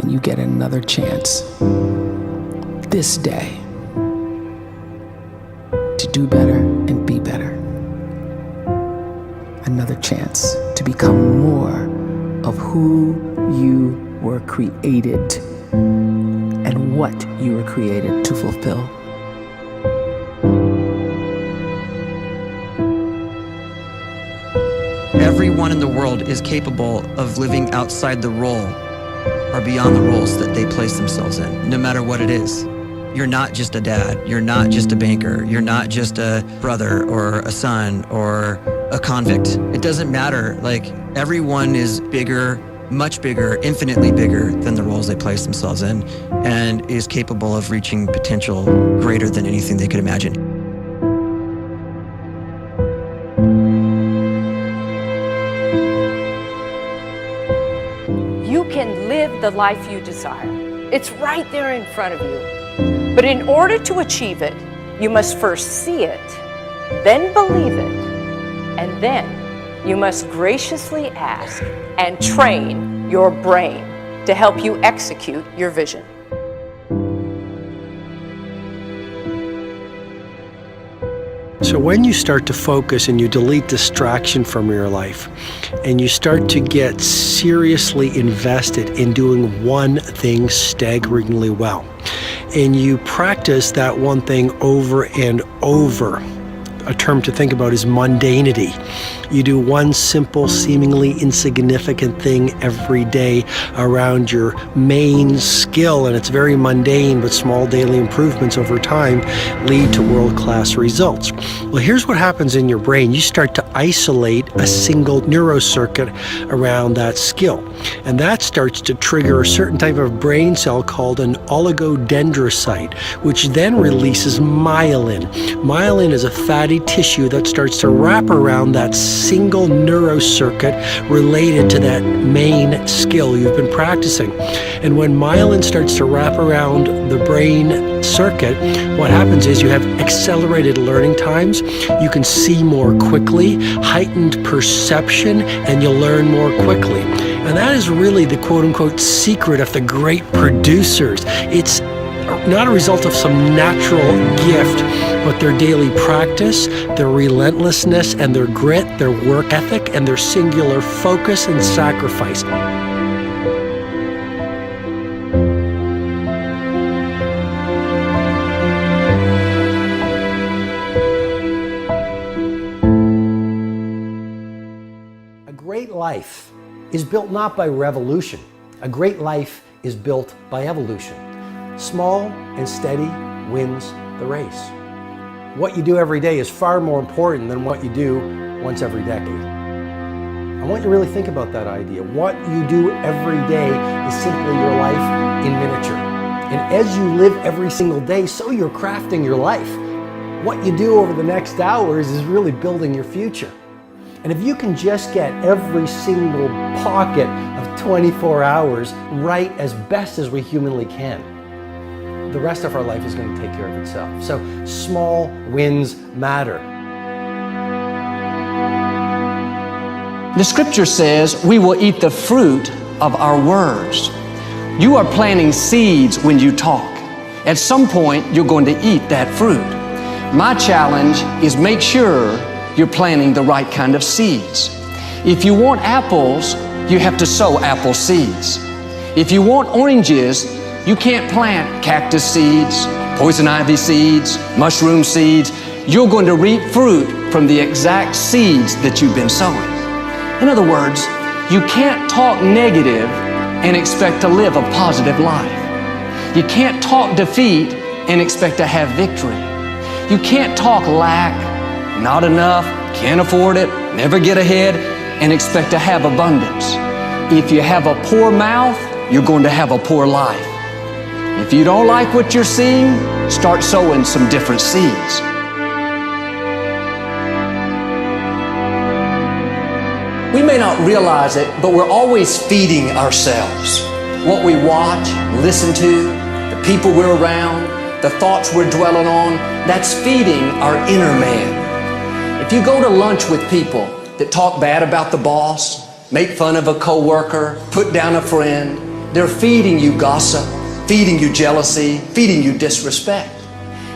you get another chance this day to do better and be better. Another chance to become more of who you were created and what you were created to fulfill. Everyone in the world is capable of living outside the role or beyond the roles that they place themselves in, no matter what it is. You're not just a dad, you're not just a banker, you're not just a brother or a son or a convict. It doesn't matter. Like, everyone is bigger, much bigger, infinitely bigger than the roles they place themselves in, and is capable of reaching potential greater than anything they could imagine. You can live the life you desire. It's right there in front of you. But in order to achieve it, you must first see it, then believe it, and then you must graciously ask and train your brain to help you execute your vision. So when you start to focus and you delete distraction from your life, and you start to get seriously invested in doing one thing staggeringly well, and you practice that one thing over and over, a term to think about is mundanity. You do one simple, seemingly insignificant thing every day around your main skill, and it's very mundane, but small daily improvements over time lead to world-class results. Well, here's what happens in your brain. You start to isolate a single neurocircuit around that skill, and that starts to trigger a certain type of brain cell called an oligodendrocyte, which then releases myelin. Myelin is a fatty tissue that starts to wrap around that single neurocircuit related to that main skill you've been practicing. And when myelin starts to wrap around the brain circuit, what happens is you have accelerated learning times, you can see more quickly, heightened perception, and you'll learn more quickly. And that is really the quote-unquote secret of the great producers. It's not a result of some natural gift, but their daily practice, their relentlessness and their grit, their work ethic, and their singular focus and sacrifice. A great life is built not by revolution. A great life is built by evolution. Small and steady wins the race. What you do every day is far more important than what you do once every decade. I want you to really think about that idea. What you do every day is simply your life in miniature. And as you live every single day, so you're crafting your life. What you do over the next hours is really building your future. And if you can just get every single pocket of 24 hours right as best as we humanly can, the rest of our life is going to take care of itself. So small wins matter. The scripture says we will eat the fruit of our words. You are planting seeds when you talk. At some point, you're going to eat that fruit. My challenge is make sure you're planting the right kind of seeds. If you want apples, you have to sow apple seeds. If you want oranges, you can't plant cactus seeds, poison ivy seeds, mushroom seeds. You're going to reap fruit from the exact seeds that you've been sowing. In other words, you can't talk negative and expect to live a positive life. You can't talk defeat and expect to have victory. You can't talk lack, not enough, can't afford it, never get ahead, and expect to have abundance. If you have a poor mouth, you're going to have a poor life. If you don't like what you're seeing, start sowing some different seeds. We may not realize it, but we're always feeding ourselves. What we watch, listen to, the people we're around, the thoughts we're dwelling on, that's feeding our inner man. If you go to lunch with people that talk bad about the boss, make fun of a coworker, put down a friend, They're feeding you gossip, feeding you jealousy, feeding you disrespect.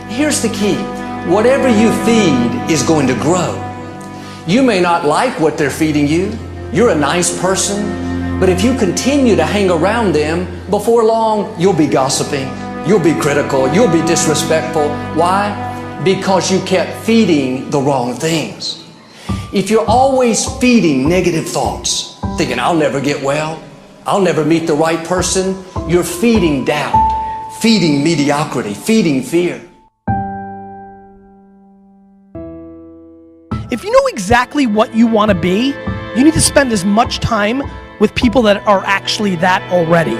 Here's the key. Whatever you feed is going to grow. You may not like what they're feeding you. You're a nice person, but if you continue to hang around them, before long, you'll be gossiping, you'll be critical, you'll be disrespectful. Why? Because you kept feeding the wrong things. If you're always feeding negative thoughts, thinking, I'll never get well, I'll never meet the right person, you're feeding doubt, feeding mediocrity, feeding fear. If you know exactly what you want to be, you need to spend as much time with people that are actually that already.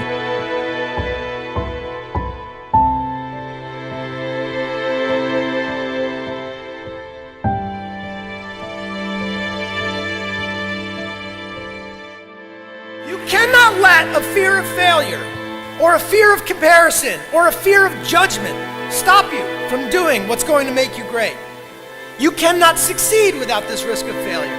You cannot let a fear of failure, or a fear of comparison, or a fear of judgment stop you from doing what's going to make you great. You cannot succeed without this risk of failure.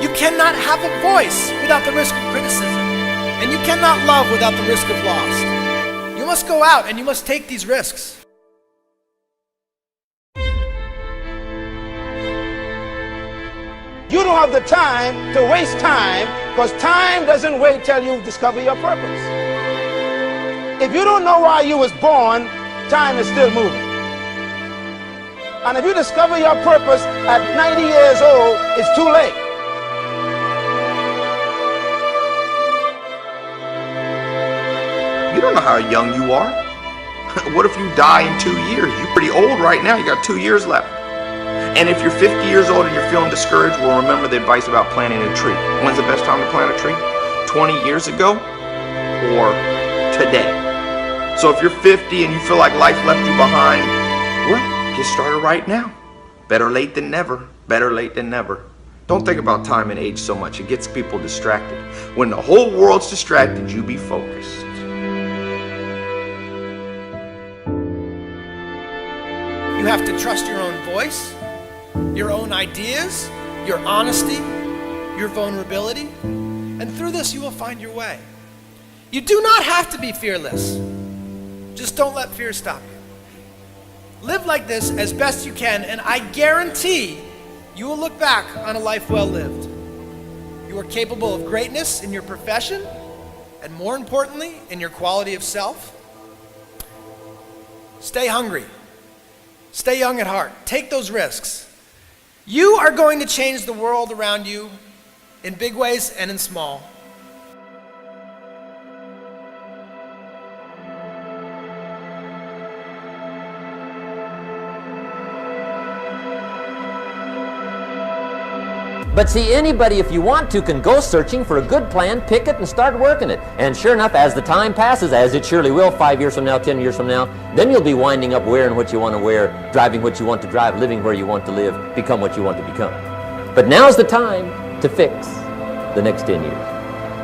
You cannot have a voice without the risk of criticism. And you cannot love without the risk of loss. You must go out and you must take these risks. You don't have the time to waste time, because time doesn't wait till you discover your purpose. If you don't know why you was born, time is still moving. And if you discover your purpose at 90 years old, it's too late. You don't know how young you are. What if you die in 2 years? You're pretty old right now. You got 2 years left. And if you're 50 years old and you're feeling discouraged, well, remember the advice about planting a tree. When's the best time to plant a tree? 20 years ago or today? So if you're 50 and you feel like life left you behind, well, get started right now. Better late than never. Better late than never. Don't think about time and age so much. It gets people distracted. When the whole world's distracted, you be focused. You have to trust your own voice, your own ideas, your honesty, your vulnerability, and through this you will find your way. You do not have to be fearless. Just don't let fear stop you. Live like this as best you can, and I guarantee you will look back on a life well lived. You are capable of greatness in your profession, and more importantly, in your quality of self. Stay hungry. Stay young at heart. Take those risks. You are going to change the world around you in big ways and in small. But see, anybody, if you want to, can go searching for a good plan, pick it, and start working it. And sure enough, as the time passes, as it surely will 5 years from now, 10 years from now, then you'll be winding up wearing what you want to wear, driving what you want to drive, living where you want to live, become what you want to become. But now's the time to fix the next 10 years.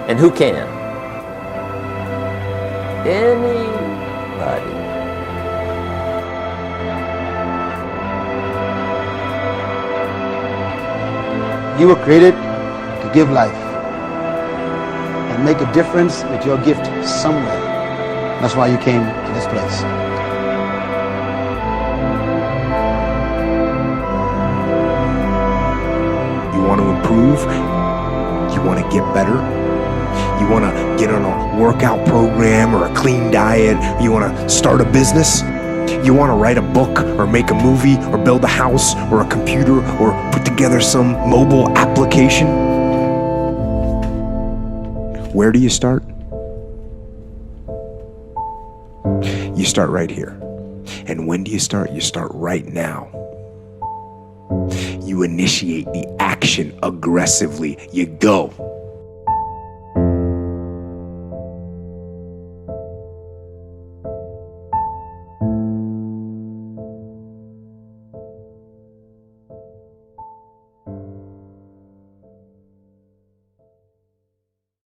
And who can? Anybody. You were created to give life and make a difference with your gift somewhere. That's why you came to this place. You want to improve? You want to get better? You want to get on a workout program or a clean diet? You want to start a business? You want to write a book or make a movie or build a house or a computer or put together some mobile application? Where do you start? You start right here. And when do you start? You start right now. You initiate the action aggressively. You go.